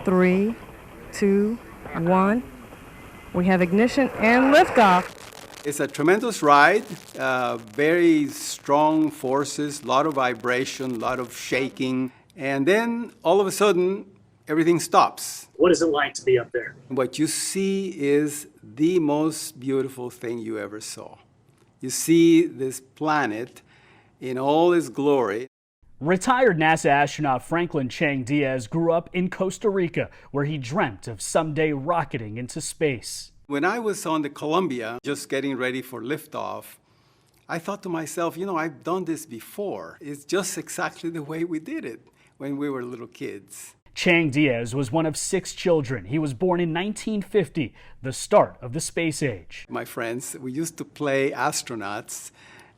3, 2, 1. We have ignition and liftoff. It's a tremendous ride, very strong forces, a lot of vibration, a lot of shaking, and then all of a sudden, everything stops. What is it like to be up there? What you see is the most beautiful thing you ever saw. You see this planet in all its glory. Retired NASA astronaut Franklin Chang Diaz grew up in Costa Rica, where he dreamt of someday rocketing into space. When I was on the Columbia, just getting ready for liftoff, I thought to myself, I've done this before. It's just exactly the way we did it when we were little kids. Chang Diaz was one of 6 children. He was born in 1950, the start of the space age. My friends, we used to play astronauts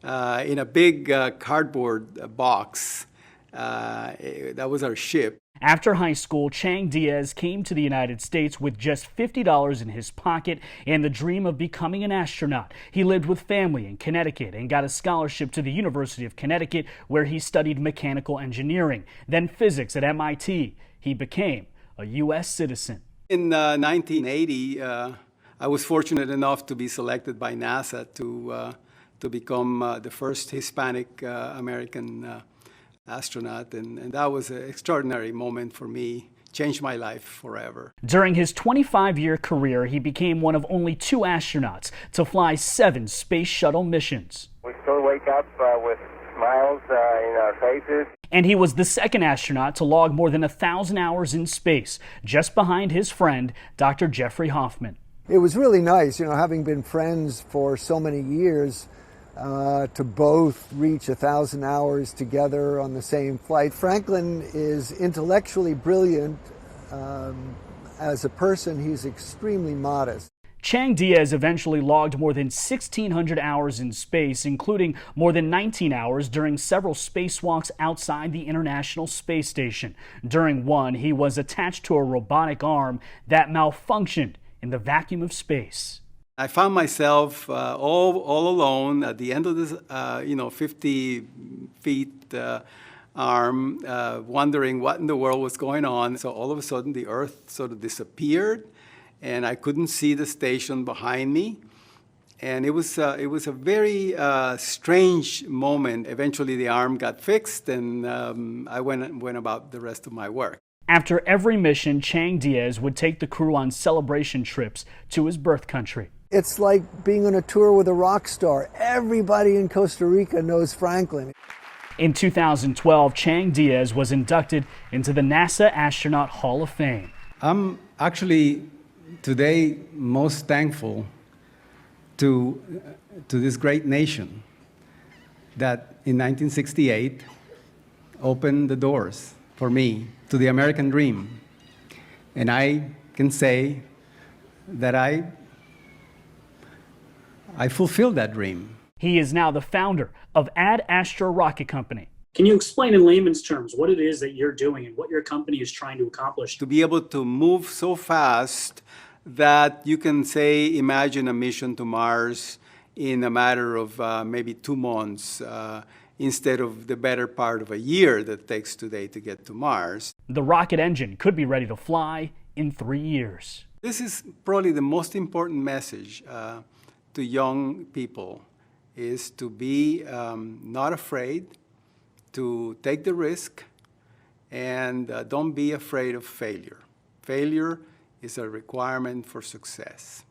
in a big cardboard box. That was our ship. After high school, Chang Diaz came to the United States with just $50 in his pocket and the dream of becoming an astronaut. He lived with family in Connecticut and got a scholarship to the University of Connecticut, where he studied mechanical engineering, then physics at MIT. He became a U.S. citizen. In 1980, I was fortunate enough to be selected by NASA to become the first Hispanic American astronaut, and that was an extraordinary moment for me. Changed my life forever. During his 25-year career, he became one of only 2 astronauts to fly 7 space shuttle missions. We still wake up with smiles in our faces. And he was the 2nd astronaut to log more than 1,000 hours in space, just behind his friend, Dr. Jeffrey Hoffman. It was really nice, having been friends for so many years, to both reach 1,000 hours together on the same flight. Franklin is intellectually brilliant. As a person, he's extremely modest. Chang Diaz eventually logged more than 1,600 hours in space, including more than 19 hours during several spacewalks outside the International Space Station. During one, he was attached to a robotic arm that malfunctioned in the vacuum of space. I found myself all alone at the end of this, 50 feet arm, wondering what in the world was going on. So all of a sudden, the Earth sort of disappeared, and I couldn't see the station behind me. And it was a very strange moment. Eventually, the arm got fixed, and I went about the rest of my work. After every mission, Chang Diaz would take the crew on celebration trips to his birth country. It's like being on a tour with a rock star. Everybody in Costa Rica knows Franklin. In 2012, Chang Diaz was inducted into the NASA Astronaut Hall of Fame. I'm actually today most thankful to this great nation that in 1968 opened the doors for me to the American dream. And I can say that I fulfilled that dream. He is now the founder of Ad Astra Rocket Company. Can you explain in layman's terms what it is that you're doing and what your company is trying to accomplish? To be able to move so fast that you can imagine a mission to Mars in a matter of maybe 2 months instead of the better part of a year that it takes today to get to Mars. The rocket engine could be ready to fly in 3 years. This is probably the most important message to young people, is to be not afraid, to take the risk, and don't be afraid of failure. Failure is a requirement for success.